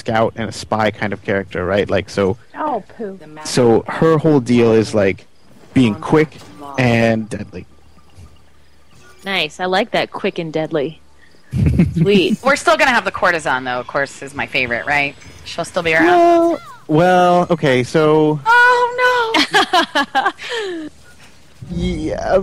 scout and a spy kind of character, right? Like, so Oh, poo. so her whole deal is like being quick and deadly. Nice. I like that, quick and deadly. Sweet. We're still gonna have the courtesan, though. Of course, is my favorite, right? She'll still be around. Well, okay, so Oh no! yeah,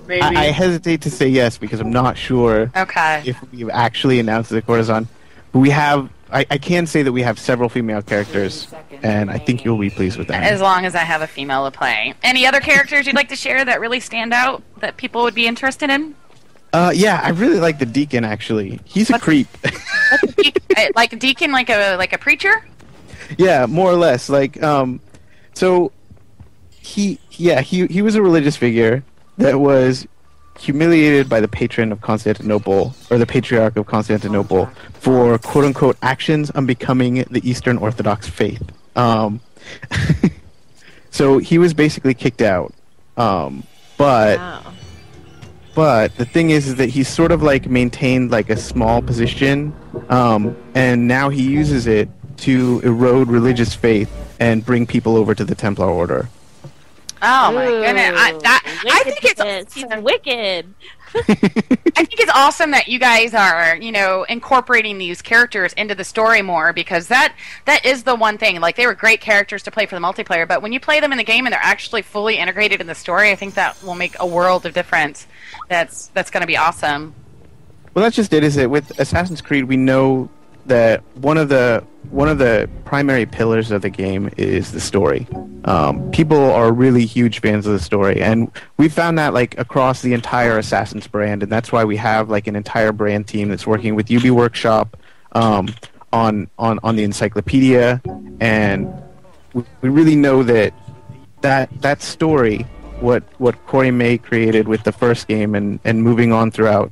Maybe. I hesitate to say yes because I'm not sure Okay. if we've actually announced the courtesan. But we have. I can say that we have several female characters, and I think you'll be pleased with that. As long as I have a female to play. Any other characters you'd like to share that really stand out that people would be interested in? Yeah, I really like the deacon. Actually, he's a creep. Like a deacon, like a preacher? Yeah, more or less. Like, so he was a religious figure that was humiliated by the patron of Constantinople, or the patriarch of Constantinople, for quote-unquote actions unbecoming the Eastern Orthodox faith. So he was basically kicked out. But the thing is that he's sort of like maintained like a small position, and now he uses it to erode religious faith and bring people over to the Templar Order. Oh my goodness! I think it's He's wicked. I think it's awesome that you guys are, incorporating these characters into the story more, because that is the one thing. Like, they were great characters to play for the multiplayer, but when you play them in the game and they're actually fully integrated in the story, I think that will make a world of difference. That's going to be awesome. Well, that's just it. Is it with Assassin's Creed? We know that one of the primary pillars of the game is the story. People are really huge fans of the story, and we found that like across the entire Assassin's brand, and that's why we have like an entire brand team that's working with UB Workshop on the encyclopedia, and we really know that story, what Corey May created with the first game and moving on throughout,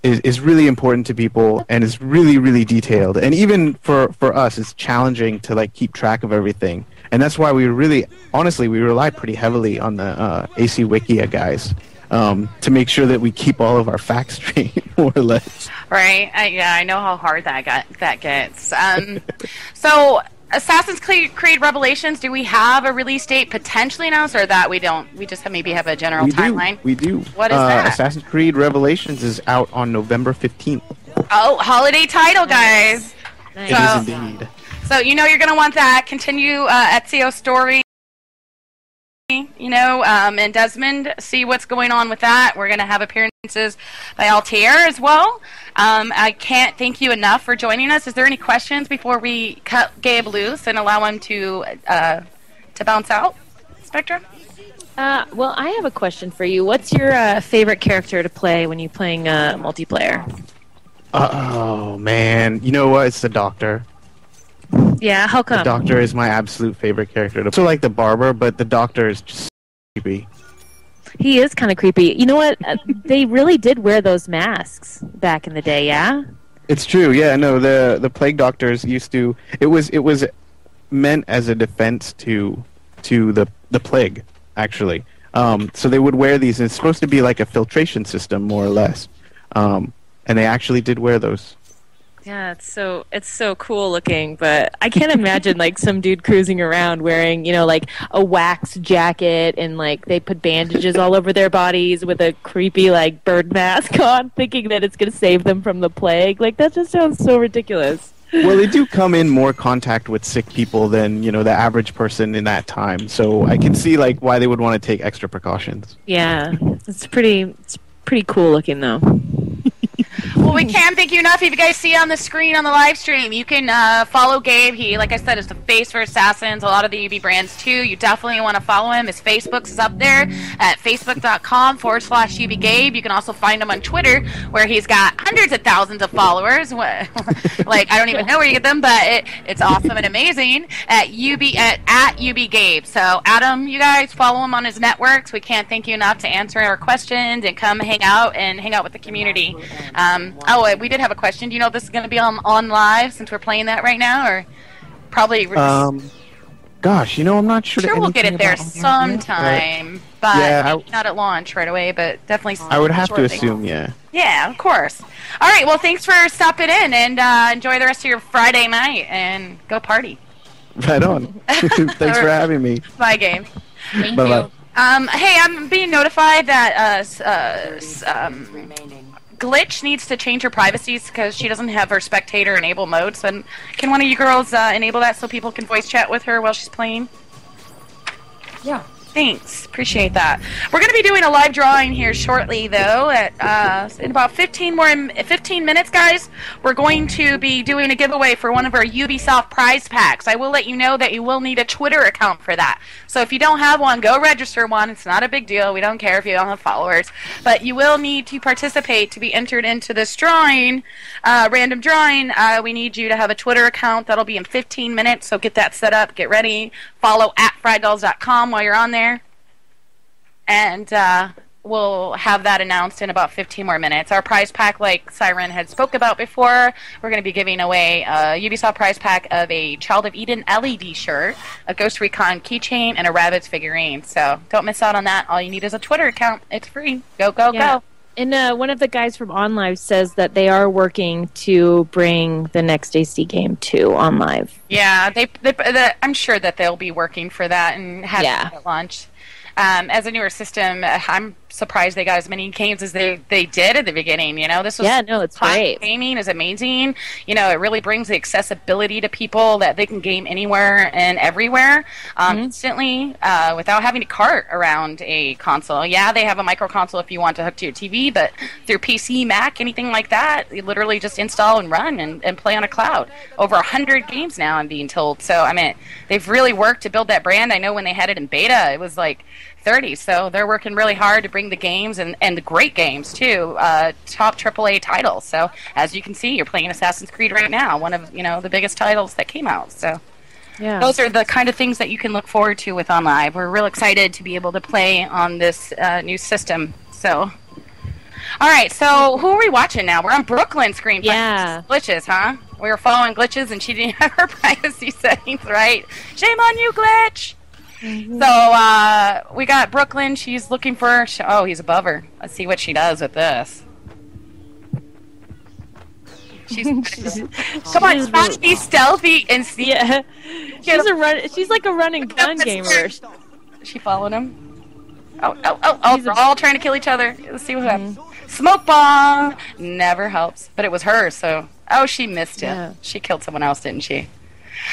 is really important to people, and is really, really detailed. And even for us, it's challenging to like keep track of everything. And that's why we rely pretty heavily on the AC Wikia guys to make sure that we keep all of our facts straight, more or less. Right? I know how hard that gets. So, Assassin's Creed Revelations, do we have a release date potentially announced, or that we don't? We just maybe have a general timeline? We do. What is that? Assassin's Creed Revelations is out on November 15th. Oh, holiday title, guys. Nice. It is indeed. So you're going to want that. Continue Ezio's story, and Desmond, see what's going on with that. We're going to have appearances by Altair as well. I can't thank you enough for joining us. Is there any questions before we cut Gabe loose and allow him to bounce out? Spectra? Well, I have a question for you. What's your favorite character to play when you're playing multiplayer? Oh, man. You know what? It's the Doctor. Yeah, how come? The Doctor is my absolute favorite character. Also like the Barber, but the Doctor is just creepy. He is kind of creepy. You know what? They really did wear those masks back in the day, yeah? It's true, yeah. No, the Plague Doctors used to... It was meant as a defense to the plague, actually. So they would wear these, and it's supposed to be like a filtration system, more or less. And they actually did wear those. Yeah, it's so cool looking, but I can't imagine like some dude cruising around wearing, like a wax jacket and like they put bandages all over their bodies with a creepy like bird mask on, thinking that it's going to save them from the plague. Like, that just sounds so ridiculous. Well, they do come in more contact with sick people than, the average person in that time. So I can see like why they would want to take extra precautions. Yeah, it's pretty cool looking though. Well, we can't thank you enough. If you guys see on the screen on the live stream, you can follow Gabe. He, like I said, is the face for Assassins, a lot of the UB brands too. You definitely want to follow him. His Facebook's is up there at facebook.com/UbiGabe. You can also find him on Twitter, where he's got hundreds of thousands of followers. Like, I don't even know where you get them, but it's awesome and amazing at UbiGabe. So, Adam, you guys follow him on his networks. We can't thank you enough to answer our questions and come hang out with the community. We did have a question. Do you know if this is going to be on OnLive, since we're playing that right now, or probably? Gosh, I'm not sure. Sure, we'll get anything it there about OnLive yet, sometime, but Yeah, maybe not at launch right away, but definitely. I would have to shortly. assume, yeah. Yeah, of course. All right, well, thanks for stopping in, and enjoy the rest of your Friday night, and go party. Right on. Thanks for having me. Bye, game. Thank Bye-bye. you. Hey, I'm being notified that Glitch needs to change her privacy because she doesn't have her spectator enable mode. So, can one of you girls enable that so people can voice chat with her while she's playing? Yeah. Thanks. Appreciate that. We're going to be doing a live drawing here shortly, though. In about 15 minutes, guys, we're going to be doing a giveaway for one of our Ubisoft prize packs. I will let you know that you will need a Twitter account for that. So if you don't have one, go register one. It's not a big deal. We don't care if you don't have followers. But you will need to participate to be entered into this drawing, random drawing. We need you to have a Twitter account. That'll be in 15 minutes, so get that set up. Get ready. Follow @frydolls.com while you're on there. And we'll have that announced in about 15 more minutes. Our prize pack, like Siren had spoke about before, we're going to be giving away a Ubisoft prize pack of a Child of Eden LED shirt, a Ghost Recon keychain, and a Rabbids figurine. So don't miss out on that. All you need is a Twitter account. It's free. Go, go, go. And one of the guys from OnLive says that they are working to bring the next AC game to OnLive. Yeah, I'm sure that they'll be working for that and have it at launch. As a newer system, I'm surprised they got as many games as they did at the beginning. This was it's great. Gaming is amazing. It really brings the accessibility to people that they can game anywhere and everywhere instantly without having to cart around a console. Yeah, they have a micro console if you want to hook to your TV, but through PC, Mac, anything like that, you literally just install and run and play on a cloud. Over 100 games now, I'm being told. So, they've really worked to build that brand. I know when they had it in beta, it was like 30, so they're working really hard to bring the games and the great games too, top AAA titles. So as you can see, you're playing Assassin's Creed right now, one of the biggest titles that came out. So those are the kind of things that you can look forward to with OnLive. We're real excited to be able to play on this new system. So, all right, so who are we watching now? We're on Brooklyn's screen. Yeah, Glitches, huh? We were following Glitches, and she didn't have her privacy settings right. Shame on you, Glitch. Mm-hmm. So we got Brooklyn. She's looking for. Oh, he's above her. Let's see what she does with this. She's come on, try to be stealthy and see. Yeah, she's like a run and gun gamer. She following him. Oh! They're all trying to kill each other. Let's see what happens. Smoke bomb never helps, but it was her. So she missed it. Yeah. She killed someone else, didn't she?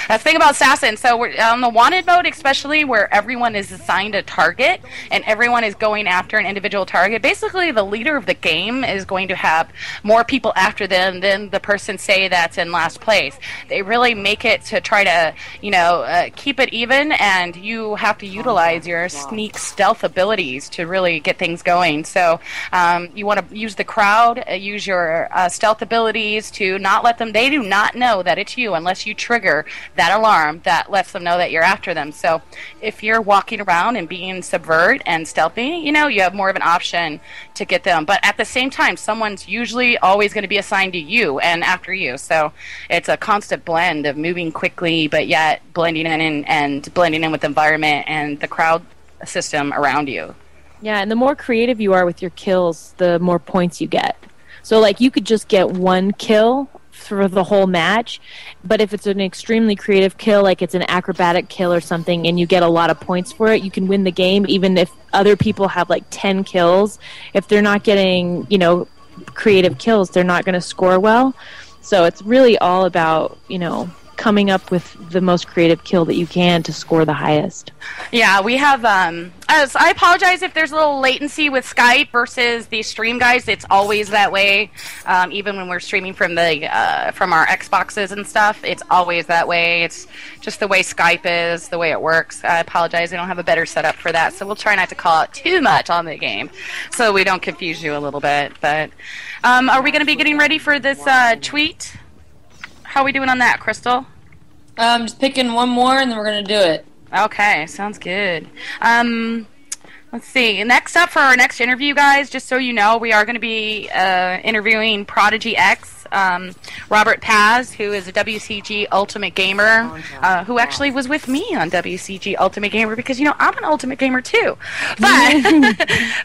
That's the thing about Assassin. So we're on the wanted mode, especially where everyone is assigned a target and everyone is going after an individual target. Basically, the leader of the game is going to have more people after them than the person, say, that's in last place. They really make it to try to, keep it even, and you have to utilize your sneak stealth abilities to really get things going. So you want to use the crowd, use your stealth abilities to not let them. They do not know that it's you unless you trigger that alarm that lets them know that you're after them. So if you're walking around and being subvert and stealthy, you have more of an option to get them. But at the same time, someone's usually always going to be assigned to you and after you. So it's a constant blend of moving quickly, but yet blending in and blending in with the environment and the crowd system around you. Yeah, and the more creative you are with your kills, the more points you get. So, you could just get one kill for the whole match, but if it's an extremely creative kill, like it's an acrobatic kill or something, and you get a lot of points for it, you can win the game even if other people have 10 kills. If they're not getting creative kills, they're not going to score well. So it's really all about coming up with the most creative kill that you can to score the highest. Yeah, we have I apologize if there's a little latency with Skype versus the stream guys. It's always that way. Even when we're streaming from from our Xboxes and stuff, it's always that way. It's just the way Skype is, the way it works. I apologize. I don't have a better setup for that, so we'll try not to call it too much on the game so we don't confuse you a little bit. But are we going to be getting ready for this tweet? How are we doing on that, Crystal? Just picking one more, and then we're going to do it. Okay, sounds good. Let's see. Next up for our next interview, guys, just so you know, we are going to be interviewing Prodigy X. has Robert Paz, who is a WCG Ultimate Gamer, who actually was with me on WCG Ultimate Gamer because, you know, I'm an Ultimate Gamer too. But,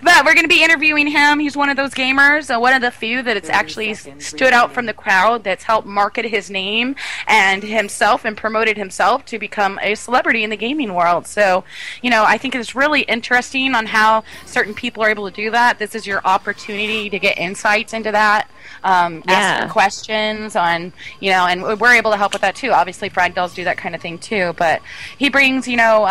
but we're going to be interviewing him. He's one of those gamers, one of the few that it's actually stood out from the crowd that's helped market his name and himself and promoted himself to become a celebrity in the gaming world. So, you know, I think it's really interesting on how certain people are able to do that. This is your opportunity to get insights into that. Ask your questions on, you know, and we're able to help with that too. Obviously, Frag Dolls do that kind of thing too, but he brings, you know,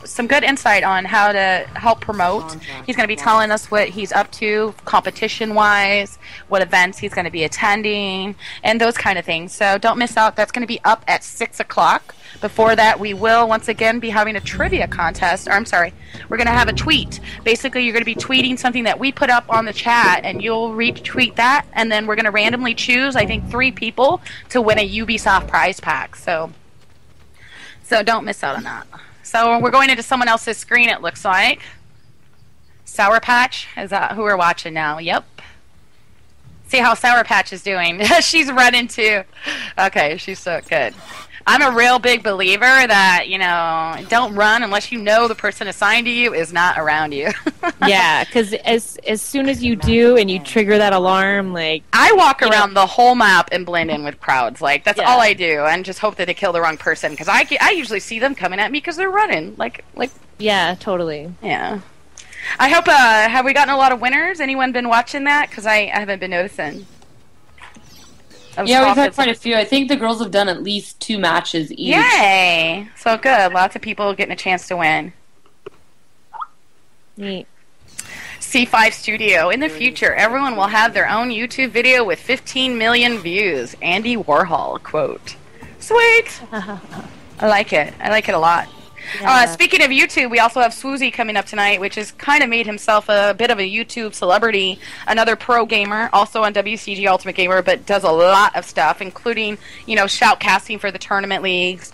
some good insight on how to help promote. He's going to be telling us what he's up to competition-wise, what events he's going to be attending, and those kind of things. So don't miss out. That's going to be up at 6 o'clock. Before that, we will once again be having a trivia contest. Or I'm sorry, we're going to have a tweet. Basically, you're going to be tweeting something that we put up on the chat, and you'll retweet that, and then we're going to randomly choose, I think, 3 people to win a Ubisoft prize pack. So don't miss out on that. So we're going into someone else's screen, it looks like. Sour Patch, is that who we're watching now? Yep. See how Sour Patch is doing. She's running too. Okay, she's so good. I'm a real big believer that, you know, don't run unless you know the person assigned to you is not around you. Yeah, because as soon as you do and you trigger that alarm, like... I walk around the whole map and blend in with crowds. Like, that's all I do, and just hope that they kill the wrong person, because I usually see them coming at me because they're running. Like... Yeah, totally. Yeah. I hope, have we gotten a lot of winners? Anyone been watching that? Because I haven't been noticing. Yeah, we've had quite a few. I think the girls have done at least 2 matches each. Yay! So good. Lots of people getting a chance to win. Neat. C5 Studio. In the future, everyone will have their own YouTube video with 15 million views. Andy Warhol quote. Sweet! I like it. I like it a lot. Yeah. Speaking of YouTube, we also have Swoozy coming up tonight, which has kind of made himself a bit of a YouTube celebrity. Another pro gamer, also on WCG Ultimate Gamer, but does a lot of stuff, including, you know, shoutcasting for the tournament leagues.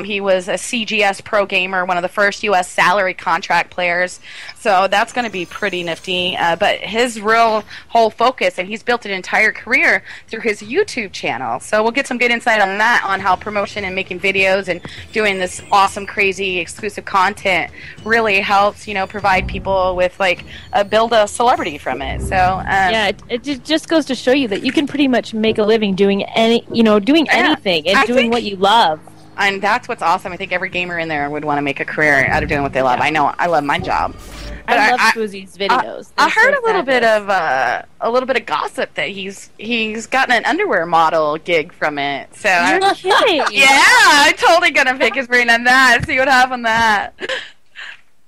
He was a CGS pro gamer, one of the first U.S. salary contract players. So that's going to be pretty nifty. But his real whole focus, and he's built an entire career through his YouTube channel. So we'll get some good insight on that, on how promotion and making videos and doing this awesome, crazy, exclusive content really helps, you know, provide people with, like, build a celebrity from it. So yeah, it just goes to show you that you can pretty much make a living doing anything and doing what you love. And that's what's awesome. I think every gamer in there would want to make a career out of doing what they love. I know. I love my job. But I love Swoozy's videos. I heard a little bit of gossip that he's gotten an underwear model gig from it. So you're not kidding. Yeah, I'm totally gonna pick his brain on that. See what happens on that.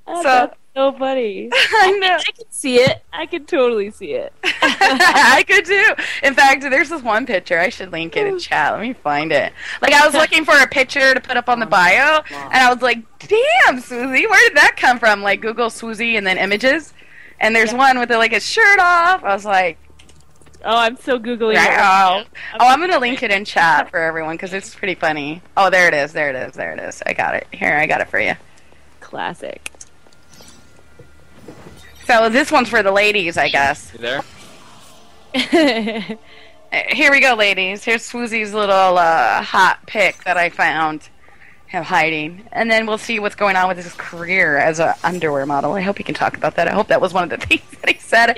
Oh, that's so funny. I know. I can see it. I can totally see it. I could too. In fact, there's this one picture. I should link it in chat. Let me find it. Like, I was looking for a picture to put up on the bio, and I was like, damn, Swoozy, where did that come from? Like, Google Swoozy and then images. And there's one with, like, his shirt off. I was like... Oh, I'm so Googling it. I'm going to link it in chat for everyone, because it's pretty funny. Oh, there it is. There it is. There it is. I got it. Here, I got it for you. Classic. So this one's for the ladies, I guess. You there? Here we go, ladies. Here's Swoozy's little hot pic that I found him hiding. And then we'll see what's going on with his career as an underwear model. I hope he can talk about that. I hope that was one of the things that he said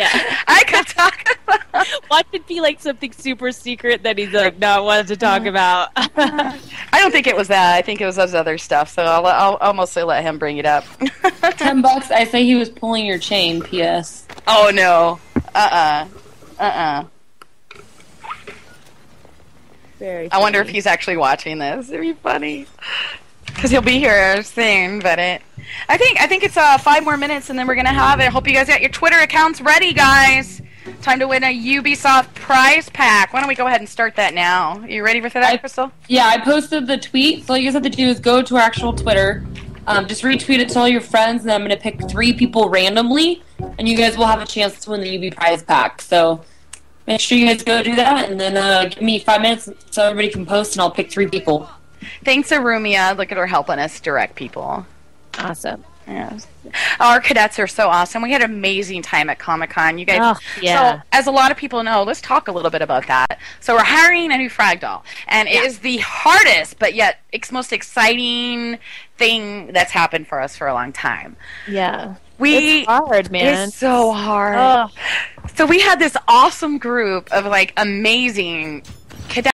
I could talk about. Watch it be like something super secret that he's like not wanting to talk about. I don't think it was that. I think it was those other stuff. So I'll mostly let him bring it up. $10. I say he was pulling your chain. P.S. Oh no. Very funny. I wonder if he's actually watching this. It'd be funny. Because he'll be here soon, but I think it's 5 more minutes and then we're gonna have it. I hope you guys got your Twitter accounts ready, guys. Time to win a Ubisoft prize pack. Why don't we go ahead and start that now? Are you ready for that, Crystal? Yeah, I posted the tweet, so all you guys have to do is go to our actual Twitter, just retweet it to all your friends, and then I'm gonna pick 3 people randomly, and you guys will have a chance to win the UB prize pack. So make sure you guys go do that, and then give me 5 minutes so everybody can post, and I'll pick 3 people. Thanks, Arumia. Look at her helping us direct people. Awesome. Yes. Our cadets are so awesome. We had an amazing time at Comic-Con. You guys. Oh, yeah. So, as a lot of people know, let's talk a little bit about that. So, we're hiring a new frag doll, and it is the hardest, but yet most exciting thing that's happened for us for a long time. Yeah. It's hard, man. It's so hard. So we had this awesome group of like amazing